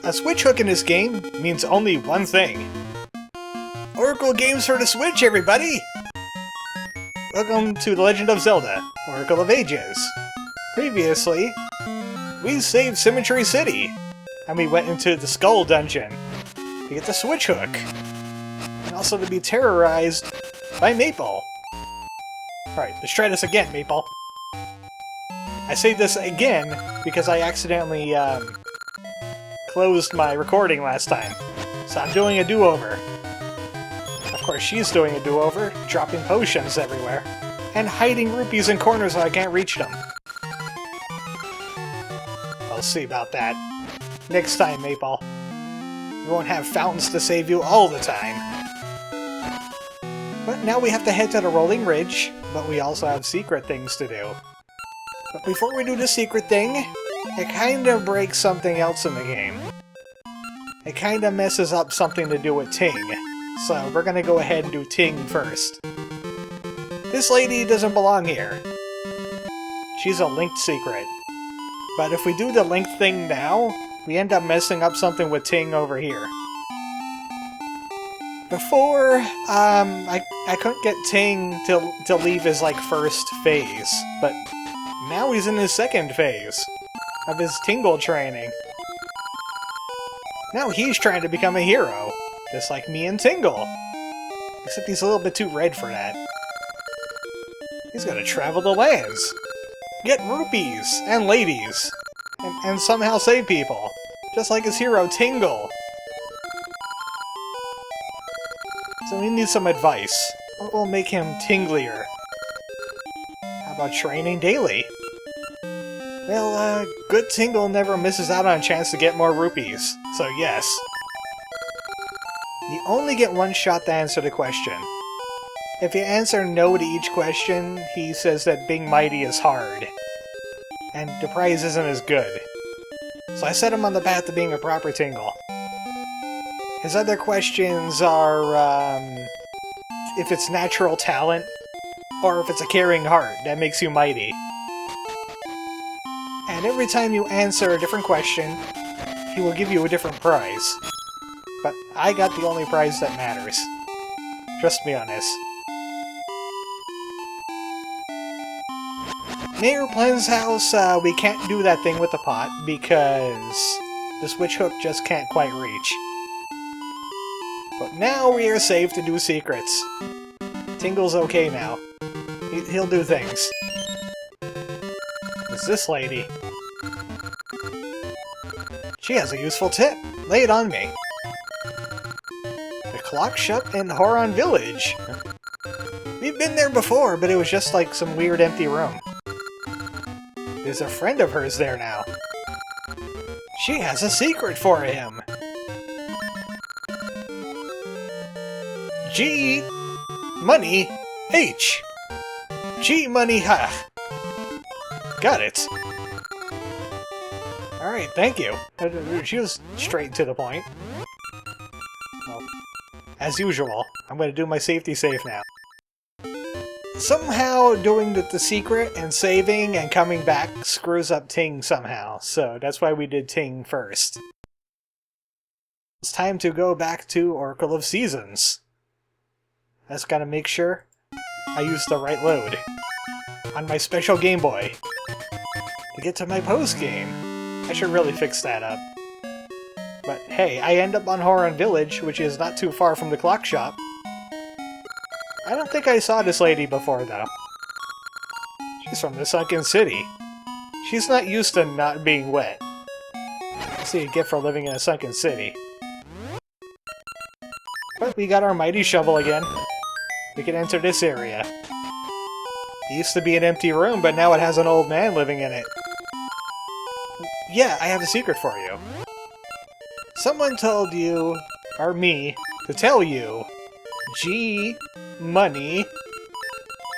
A switch hook in this game means only one thing. Oracle games for the Switch, everybody! Welcome to The Legend of Zelda, Oracle of Ages. Previously, we saved Symmetry City, and we went into the Skull Dungeon to get the switch hook, and also to be terrorized by Maple. Alright, let's try this again, Maple. I say this again because I accidentally closed my recording last time, so I'm doing a do-over. Of course, she's doing a do-over, dropping potions everywhere, and hiding rupees in corners so I can't reach them. I'll see about that. Next time, Maple. We won't have fountains to save you all the time. But now we have to head to the Rolling Ridge, but we also have secret things to do. But before we do the secret thing, it kinda breaks something else in the game. It kinda messes up something to do with Ting. So we're gonna go ahead and do Ting first. This lady doesn't belong here. She's a linked secret. But if we do the linked thing now, we end up messing up something with Ting over here. Before, I couldn't get Ting to leave his, like, first phase, but now he's in his second phase of his Tingle training. Now he's trying to become a hero, just like me and Tingle. Except he's a little bit too red for that. He's gonna travel the lands, get rupees and ladies, and somehow save people, just like his hero Tingle. So we need some advice. What will make him tinglier? How about training daily? Well, good Tingle never misses out on a chance to get more rupees, so yes. You only get one shot to answer the question. If you answer no to each question, he says that being mighty is hard, and the prize isn't as good. So I set him on the path to being a proper Tingle. His other questions are, if it's natural talent, or if it's a caring heart that makes you mighty. And every time you answer a different question, he will give you a different prize. But I got the only prize that matters. Trust me on this. Mayor Plen's house, we can't do that thing with the pot because the switch hook just can't quite reach. But now we are safe to do secrets. Tingle's okay now. He'll do things. It's this lady. She has a useful tip. Lay it on me. The clock shop in Horon Village. We've been there before, but it was just like some weird empty room. There's a friend of hers there now. She has a secret for him. G money H. G money ha. Got it. Alright, thank you. She was straight to the point. Well, as usual, I'm gonna do my safety safe now. Somehow doing the secret and saving and coming back screws up Ting somehow, so that's why we did Ting first. It's time to go back to Oracle of Seasons. I just gotta make sure I use the right load on my special Game Boy to get to my post-game. I should really fix that up. But hey, I end up on Horon Village, which is not too far from the clock shop. I don't think I saw this lady before, though. She's from the Sunken City. She's not used to not being wet. That's what you get for living in a sunken city. But we got our mighty shovel again. We can enter this area. It used to be an empty room, but now it has an old man living in it. Yeah, I have a secret for you. Someone told you, or me, to tell you, G money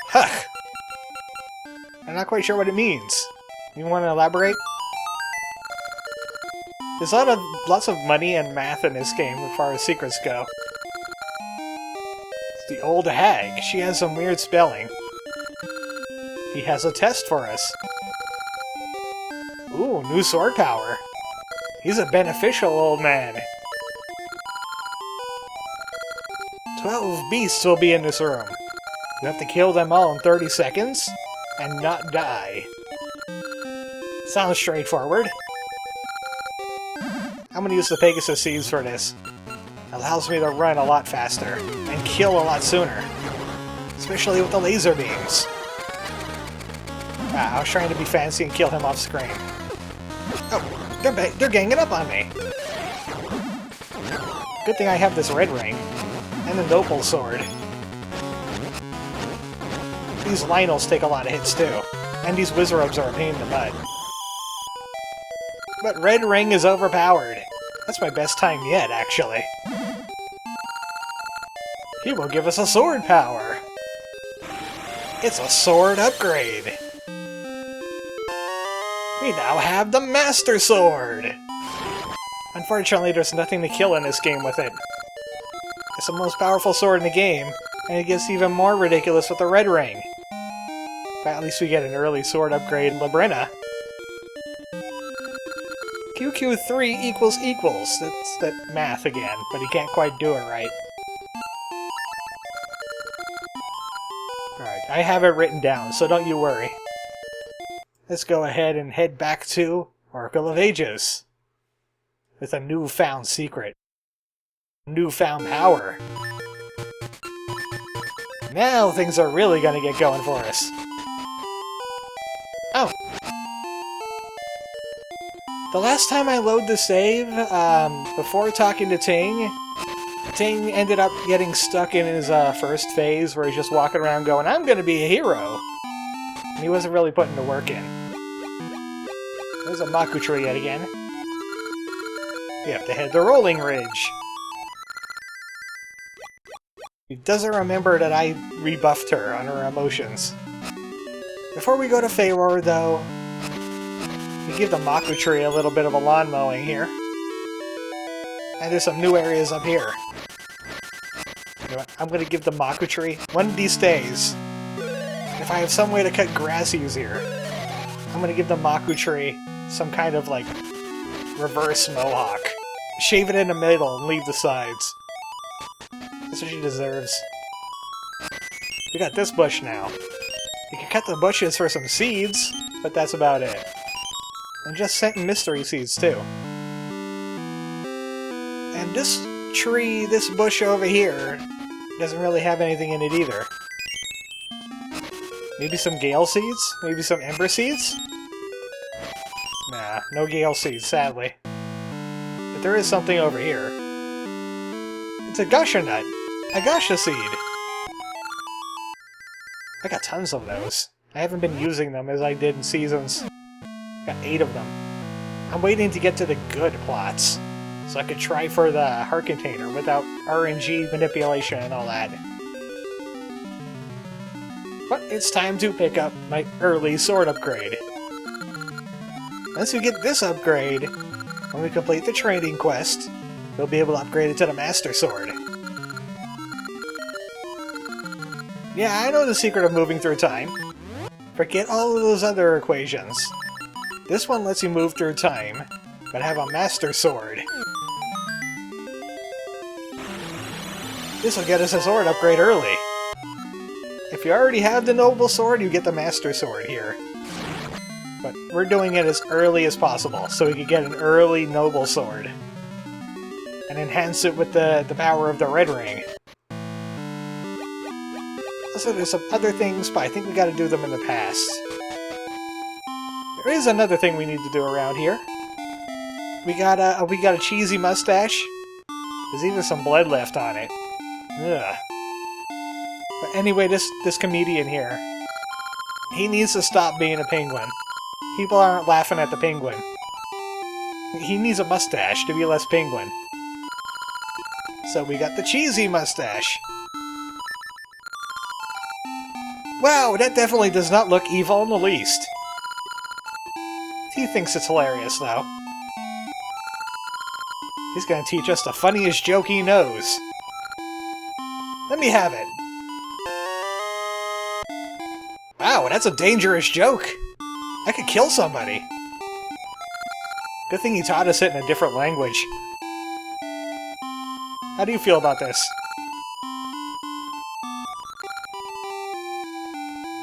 huh. I'm not quite sure what it means. You want to elaborate? There's lots of money and math in this game as far as secrets go. It's the old hag. She has some weird spelling. He has a test for us. Ooh, new sword power. He's a beneficial old man. 12 beasts will be in this room. You have to kill them all in 30 seconds and not die. Sounds straightforward. I'm gonna use the Pegasus seeds for this. Allows me to run a lot faster and kill a lot sooner. Especially with the laser beams. I was trying to be fancy and kill him off screen. Oh, they're ganging up on me. Good thing I have this red ring. And the Noble Sword. These Lionels take a lot of hits too. And these Wizarobes are a pain in the butt. But red ring is overpowered. That's my best time yet, actually. He will give us a sword power. It's a sword upgrade. We now have the Master Sword. Unfortunately, there's nothing to kill in this game with it. It's the most powerful sword in the game, and it gets even more ridiculous with the red ring. But at least we get an early sword upgrade in Labrina. QQ3 equals equals. That's that math again, but he can't quite do it right. Alright, I have it written down, so don't you worry. Let's go ahead and head back to Oracle of Ages. With a newfound secret. Newfound power. Now things are really gonna get going for us. Oh! The last time I loaded the save, before talking to Ting, Ting ended up getting stuck in his first phase where he's just walking around going, I'm gonna be a hero! And he wasn't really putting the work in. There's a Maku tree yet again. We have to head to Rolling Ridge. He doesn't remember that I rebuffed her on her emotions. Before we go to Feywar, though, we give the Maku tree a little bit of a lawn mowing here. And there's some new areas up here. You know what? I'm going to give the Maku tree one of these days. If I have some way to cut grass easier, I'm going to give the Maku tree some kind of, like, reverse mohawk. Shave it in the middle and leave the sides. That's what she deserves. We got this bush now. You can cut the bushes for some seeds, but that's about it. And just sent mystery seeds, too. And this tree, this bush over here, doesn't really have anything in it either. Maybe some Gale seeds? Maybe some Ember seeds? Nah, no Gale seeds, sadly. But there is something over here. It's a Gusha nut! A Gusha seed! I got tons of those. I haven't been using them as I did in Seasons. Got 8 of them. I'm waiting to get to the good plots, so I could try for the heart container without RNG manipulation and all that. But it's time to pick up my early sword upgrade. Once we get this upgrade, when we complete the training quest, we'll be able to upgrade it to the Master Sword. Yeah, I know the secret of moving through time. Forget all of those other equations. This one lets you move through time, but have a Master Sword. This will get us a sword upgrade early. If you already have the Noble Sword, you get the Master Sword here. But we're doing it as early as possible, so we can get an early Noble Sword. And enhance it with the power of the Red Ring. Also, there's some other things, but I think we gotta do them in the past. There is another thing we need to do around here. We got a cheesy mustache. There's even some blood left on it. Ugh. But anyway, this comedian here, he needs to stop being a penguin. People aren't laughing at the penguin. He needs a mustache to be less penguin. So we got the cheesy mustache. Wow, that definitely does not look evil in the least. He thinks it's hilarious, though. He's gonna teach us the funniest joke he knows. Let me have it. Wow, that's a dangerous joke. I could kill somebody. Good thing he taught us it in a different language. How do you feel about this?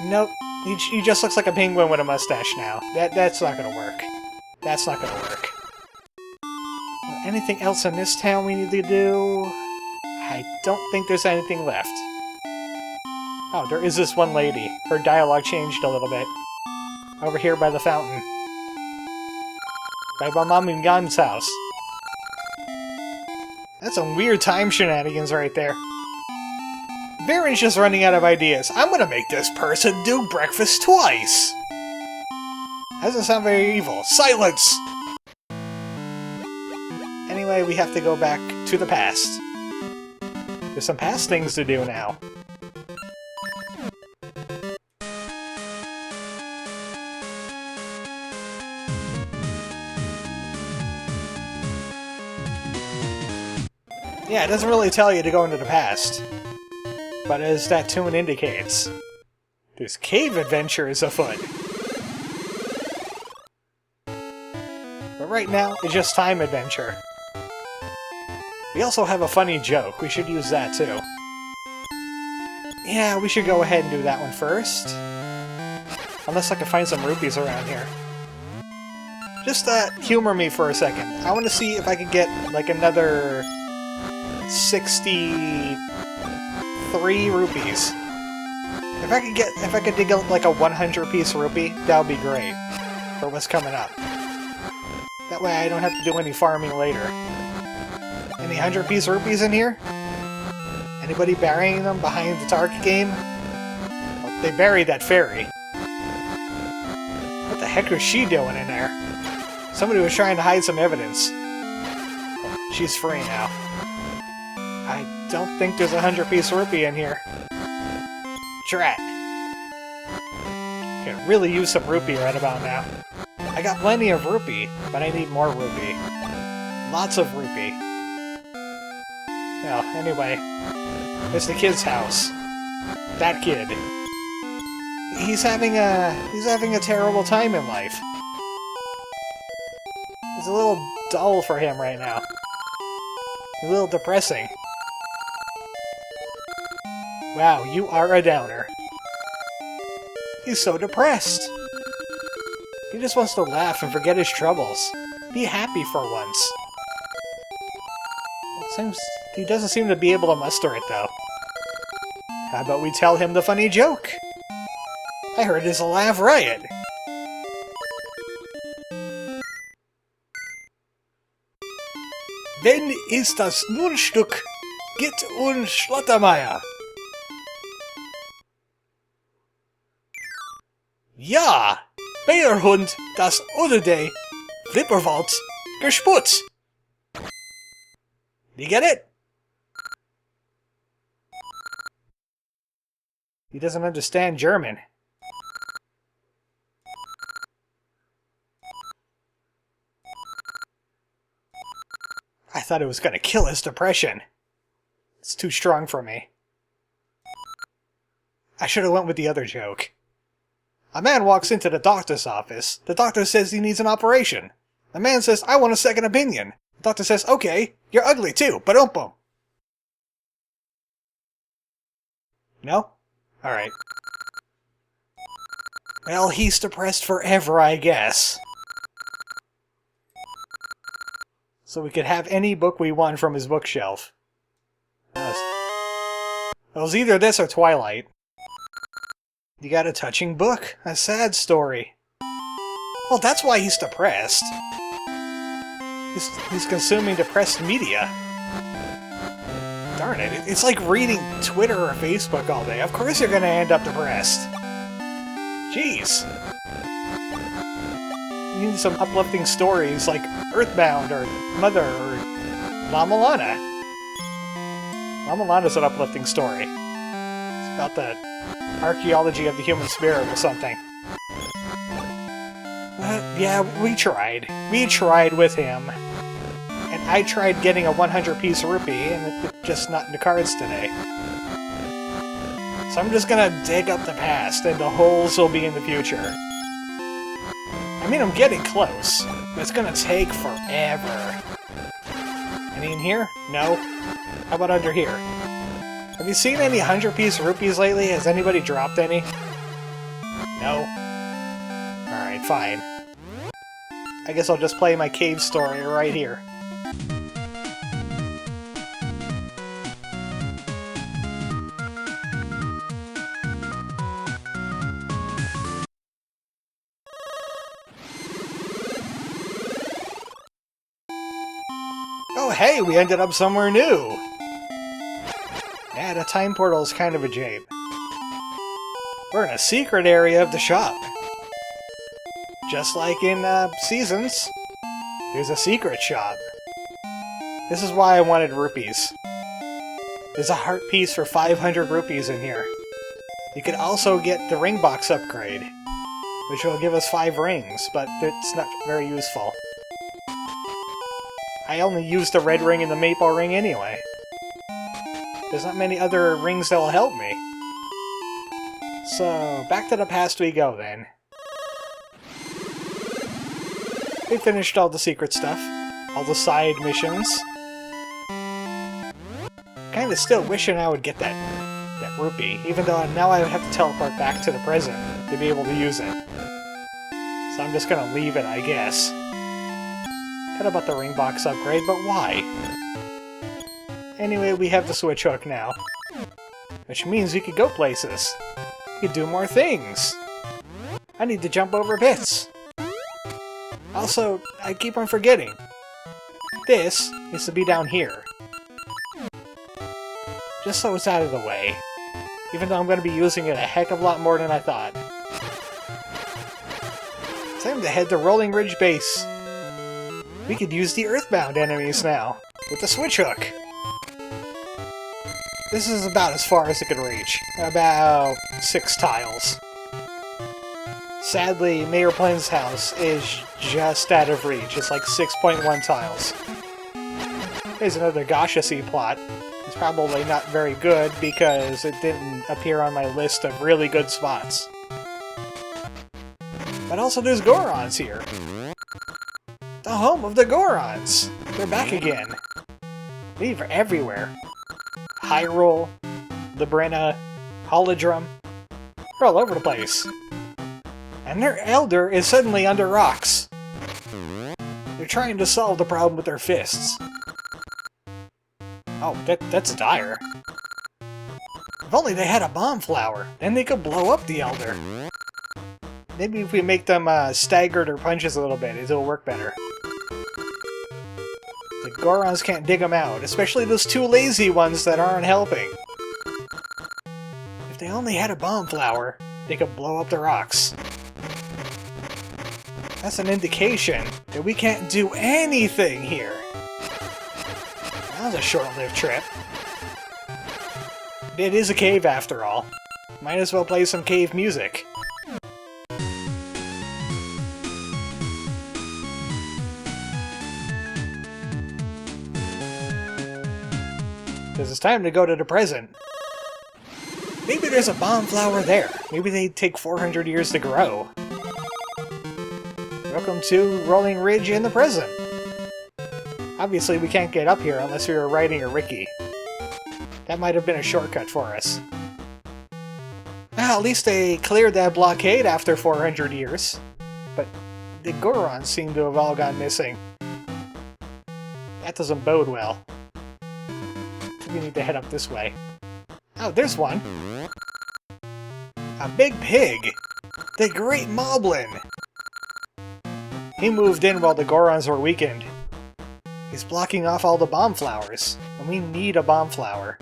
Nope. He just looks like a penguin with a mustache now. That's not gonna work. That's not gonna work. Anything else in this town we need to do? I don't think there's anything left. Oh, there is this one lady. Her dialogue changed a little bit. Over here by the fountain. By my mom and Gan's house. That's some weird time shenanigans right there. Baron's just running out of ideas. I'm gonna make this person do breakfast twice! Doesn't sound very evil. Silence! Anyway, we have to go back to the past. There's some past things to do now. Yeah, it doesn't really tell you to go into the past. But as that tune indicates, there's cave adventures afoot. But right now, it's just time adventure. We also have a funny joke. We should use that too. Yeah, we should go ahead and do that one first. Unless I can find some rupees around here. Just humor me for a second. I want to see if I could get like another 63 rupees. If I could dig out like a 100-piece rupee, that would be great for what's coming up. That way I don't have to do any farming later. Any 100-piece rupees in here? Anybody burying them behind the target game? Well, they buried that fairy. What the heck was she doing in there? Somebody was trying to hide some evidence. Oh, she's free now. I don't think there's a 100-piece rupee in here. Drat. Could really use some rupee right about now. I got plenty of rupee, but I need more rupee. Lots of rupee. Well, anyway, it's the kid's house. That kid. He's having a terrible time in life. It's a little dull for him right now. A little depressing. Wow, you are a downer. He's so depressed. He just wants to laugh and forget his troubles. Be happy for once. He doesn't seem to be able to muster it, though. How about we tell him the funny joke? I heard it's a laugh riot. Wenn ist das Mundstück? Git und Schlottermeier. Ja, Bärhund, das Odede, Flipperwald, gesputzt. You get it? He doesn't understand German. I thought it was gonna kill his depression. It's too strong for me. I should have went with the other joke. A man walks into the doctor's office. The doctor says he needs an operation. The man says, I want a second opinion. The doctor says, okay, you're ugly too, ba-dum-bum. No? Alright. Well, he's depressed forever, I guess. So we could have any book we want from his bookshelf. It was either this or Twilight. You got a touching book, a sad story. Well, that's why he's depressed. He's consuming depressed media. Darn it, it's like reading Twitter or Facebook all day. Of course you're gonna end up depressed. Jeez. You need some uplifting stories like Earthbound or Mother or La Milana. La Milana's an uplifting story. It's about the archaeology of the human spirit or something. Yeah, we tried. We tried with him. And I tried getting a 100-piece rupee, and it's just not in the cards today. So I'm just gonna dig up the past, and the holes will be in the future. I mean, I'm getting close, but it's gonna take forever. Any in here? No? How about under here? Have you seen any 100-piece rupees lately? Has anybody dropped any? No? Alright, fine. I guess I'll just play my cave story right here. Oh hey, we ended up somewhere new! Yeah, the time portal is kind of a jape. We're in a secret area of the shop. Just like in Seasons, there's a secret shop. This is why I wanted rupees. There's a heart piece for 500 rupees in here. You could also get the ring box upgrade, which will give us 5 rings, but it's not very useful. I only used the red ring and the maple ring anyway. There's not many other rings that will help me. So, back to the past we go then. We finished all the secret stuff. All the side missions. Kinda still wishing I would get that rupee, even though now I would have to teleport back to the present to be able to use it. So I'm just gonna leave it, I guess. Kind of about the ring box upgrade, but why? Anyway, we have the switch hook now. Which means we could go places. We could do more things. I need to jump over bits. Also, I keep on forgetting. This needs to be down here. Just so it's out of the way. Even though I'm going to be using it a heck of a lot more than I thought. Time to head to Rolling Ridge Base. We could use the Earthbound enemies now, with the switch hook. This is about as far as it could reach. About 6 tiles. Sadly, Mayor Plain's house is just out of reach. It's like 6.1 tiles. Here's another Gasha Sea plot. It's probably not very good because it didn't appear on my list of really good spots. But also there's Gorons here. The home of the Gorons! They're back again. They're everywhere. Hyrule, Labrina, Holodrum. They're all over the place. And their elder is suddenly under rocks. They're trying to solve the problem with their fists. Oh, that's dire. If only they had a bomb flower, then they could blow up the elder. Maybe if we make them stagger their punches a little bit, it'll work better. The Gorons can't dig them out, especially those 2 lazy ones that aren't helping. If they only had a bomb flower, they could blow up the rocks. That's an indication that we can't do anything here. That was a short-lived trip. It is a cave after all. Might as well play some cave music. Because it's time to go to the present. Maybe there's a bomb flower there. Maybe they take 400 years to grow. Welcome to Rolling Ridge in the present. Obviously we can't get up here unless we were riding a Ricky. That might have been a shortcut for us. Well, at least they cleared that blockade after 400 years. But the Gorons seem to have all gone missing. That doesn't bode well. We need to head up this way. Oh, there's one! A big pig! The Great Moblin! He moved in while the Gorons were weakened. He's blocking off all the bomb flowers, and we need a bomb flower.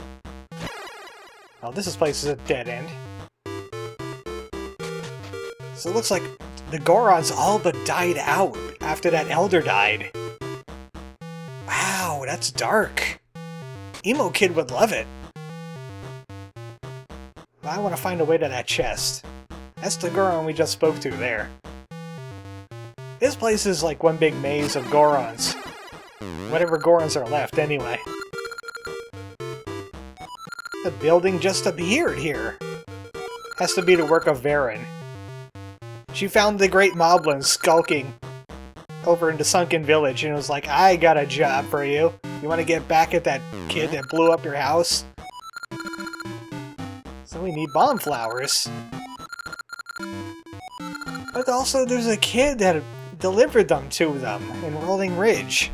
Oh, this place is a dead end. So it looks like the Gorons all but died out after that elder died. Wow, that's dark. Emo Kid would love it. But I want to find a way to that chest. That's the Goron we just spoke to there. This place is like one big maze of Gorons. Whatever Gorons are left, anyway. The building just appeared here. Has to be the work of Varen. She found the Great Moblin skulking over into Sunken Village and was like, I got a job for you. You want to get back at that kid that blew up your house? So we need bomb flowers. But also there's a kid that delivered them to them in Rolling Ridge.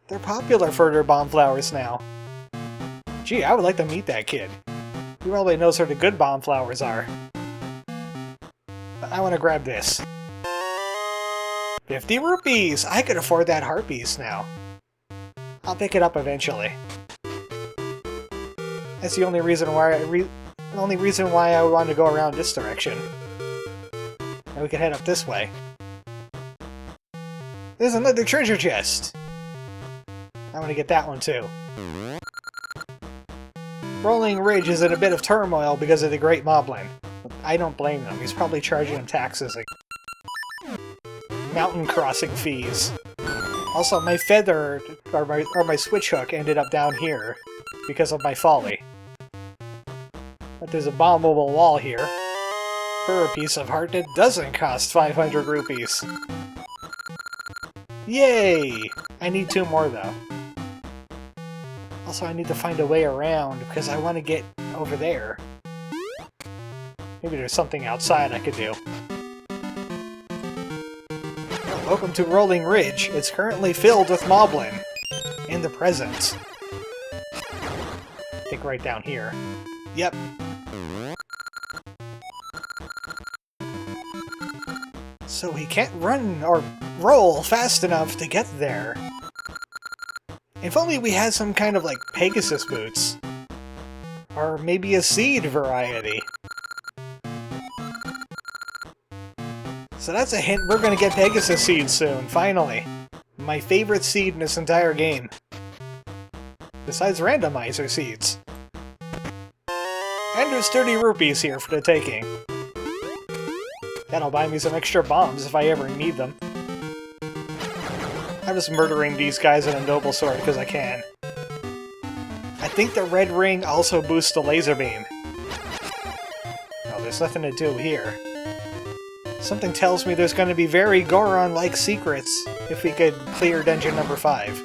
They're popular for their bomb flowers now. Gee, I would like to meet that kid. He probably knows where the good bomb flowers are. But I want to grab this. 50 rupees! I could afford that heart piece now. I'll pick it up eventually. That's the only reason why I wanted to go around this direction. And we can head up this way. There's another treasure chest! I want to get that one too. Rolling Ridge is in a bit of turmoil because of the Great Moblin. I don't blame him. He's probably charging him taxes. Mountain crossing fees. Also, my feather, or my switch hook ended up down here because of my folly. But there's a bombable wall here. For a piece of heart that doesn't cost 500 rupees. Yay! I need 2 more though. Also, I need to find a way around because I want to get over there. Maybe there's something outside I could do. Welcome to Rolling Ridge. It's currently filled with Moblin. In the present. I think right down here. Yep. So he can't run or roll fast enough to get there. If only we had some kind of, like, Pegasus boots. Or maybe a seed variety. So that's a hint, we're gonna get Pegasus seeds soon, finally. My favorite seed in this entire game. Besides randomizer seeds. And there's 30 rupees here for the taking. That'll buy me some extra bombs if I ever need them. I'm just murdering these guys with a noble sword because I can. I think the red ring also boosts the laser beam. Oh, there's nothing to do here. Something tells me there's going to be very Goron-like secrets if we could clear dungeon number 5.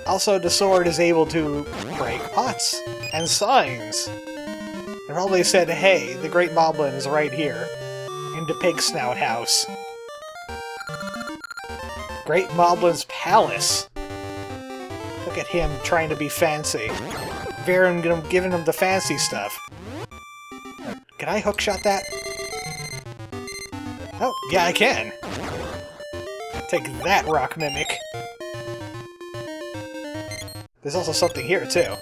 Also, the sword is able to break pots and signs. They probably said, hey, the Great Moblin is right here, in the Pig Snout House. Great Moblin's Palace. Look at him trying to be fancy. Baron giving him the fancy stuff. Can I hookshot that? Oh, yeah, I can. Take that, Rock Mimic. There's also something here, too.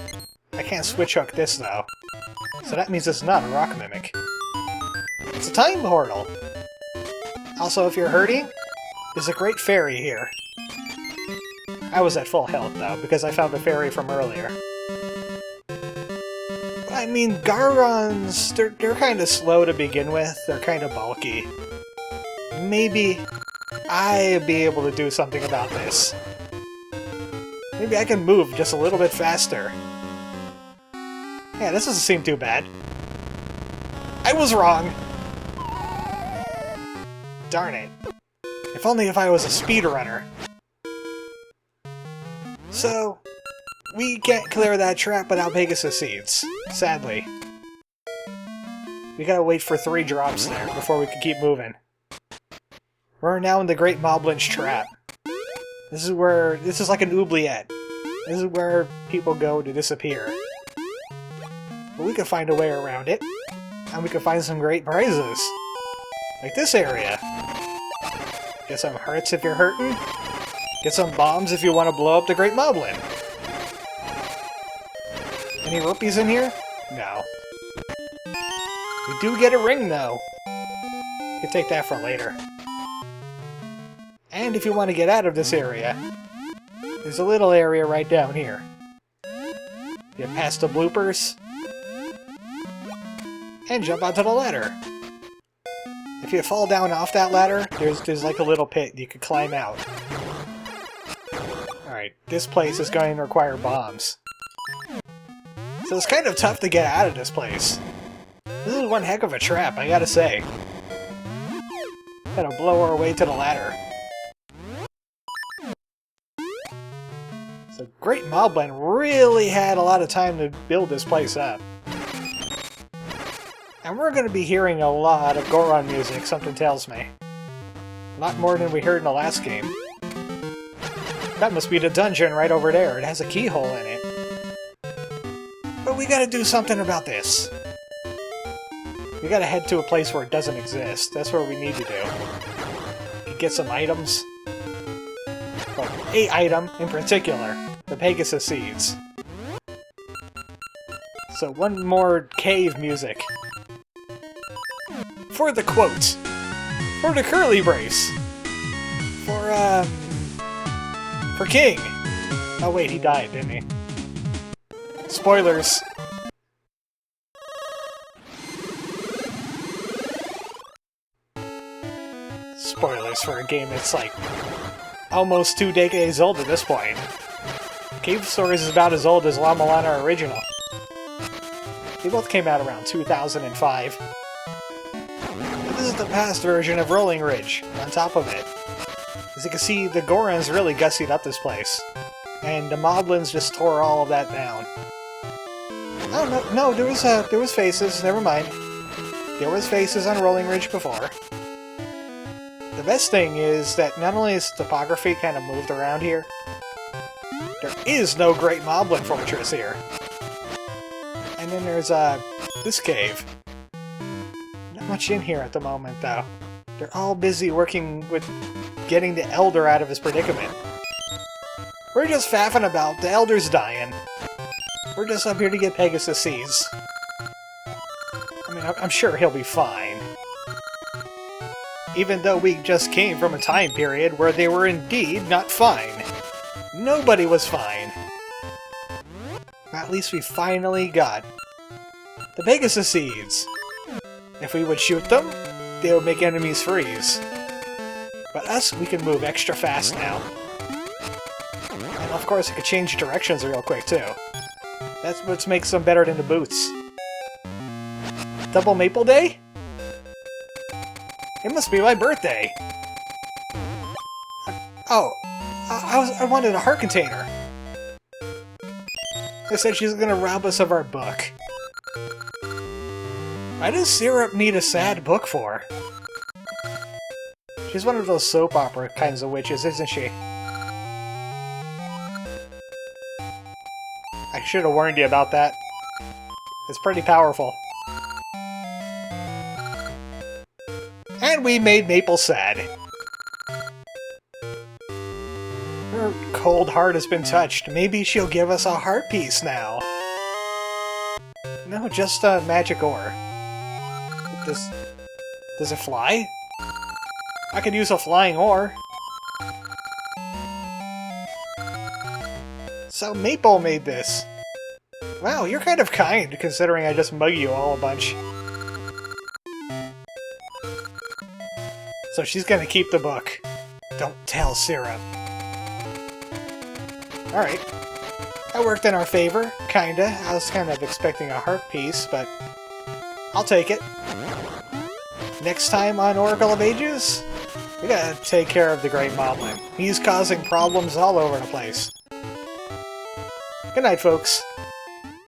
I can't switch hook this, though. So that means it's not a Rock Mimic. It's a time portal! Also, if you're hurting, there's a great fairy here. I was at full health, though, because I found the fairy from earlier. I mean, Garons, they're kind of slow to begin with. They're kind of bulky. Maybe I'll be able to do something about this. Maybe I can move just a little bit faster. Yeah, this doesn't seem too bad. I was wrong! Darn it. If only if I was a speedrunner. So, we can't clear that trap without Pegasus seeds, sadly. We gotta wait for 3 drops there before we can keep moving. We're now in the Great Moblin's trap. This is like an oubliette. This is where people go to disappear. But we can find a way around it, and we can find some great prizes. Like this area. Get some hearts if you're hurting. Get some bombs if you want to blow up the Great Moblin. Any rupees in here? No. We do get a ring, though. You can take that for later. And if you want to get out of this area, there's a little area right down here. Get past the bloopers, and jump onto the ladder. If you fall down off that ladder, there's like a little pit you could climb out. Alright, this place is going to require bombs. So it's kind of tough to get out of this place. This is one heck of a trap, I gotta say. Gotta blow our way to the ladder. So Great Moblin really had a lot of time to build this place up. And we're gonna be hearing a lot of Goron music, something tells me. A lot more than we heard in the last game. That must be the dungeon right over there. It has a keyhole in it. But we gotta do something about this. We gotta head to a place where it doesn't exist. That's what we need to do. Get some items. Well, a item in particular. The Pegasus Seeds. So one more cave music. For the quote. For the curly brace. For King. Oh wait, he died, didn't he? Spoilers. Spoilers for a game that's like almost 2 decades old at this point. Cave Stories is about as old as La Milana original. They both came out around 2005. This is the past version of Rolling Ridge, on top of it. As you can see, the Gorons really gussied up this place. And the Moblins just tore all of that down. Oh, no, there was faces, never mind. There was faces on Rolling Ridge before. The best thing is that not only is topography kind of moved around here, there is no Great Moblin Fortress here. And then there's, this cave. Not much in here at the moment, though. They're all busy working with getting the Elder out of his predicament. We're just faffing about. The Elder's dying. We're just up here to get Pegasus Seeds. I mean, I'm sure he'll be fine. Even though we just came from a time period where they were indeed not fine. Nobody was fine. At least we finally got the Pegasus Seeds. If we would shoot them, they would make enemies freeze. But us, we can move extra fast now. And of course, it could change directions real quick, too. That's what makes them better than the boots. Double Maple Day? It must be my birthday! Oh, I wanted a heart container. I said she's gonna rob us of our book. Why does Syrup need a sad book for? She's one of those soap opera kinds of witches, isn't she? I should have warned you about that. It's pretty powerful. And we made Maple sad. Her cold heart has been touched. Maybe she'll give us a heart piece now. No, just a magic ore. Does it fly? I could use a flying ore. So Maple made this. Wow, you're kind of kind, considering I just mug you all a bunch. So she's gonna keep the book. Don't tell Syrup. Alright. That worked in our favor, kinda. I was kind of expecting a heart piece, but I'll take it. Next time on Oracle of Ages, we gotta take care of the Great Moblin. He's causing problems all over the place. Good night, folks.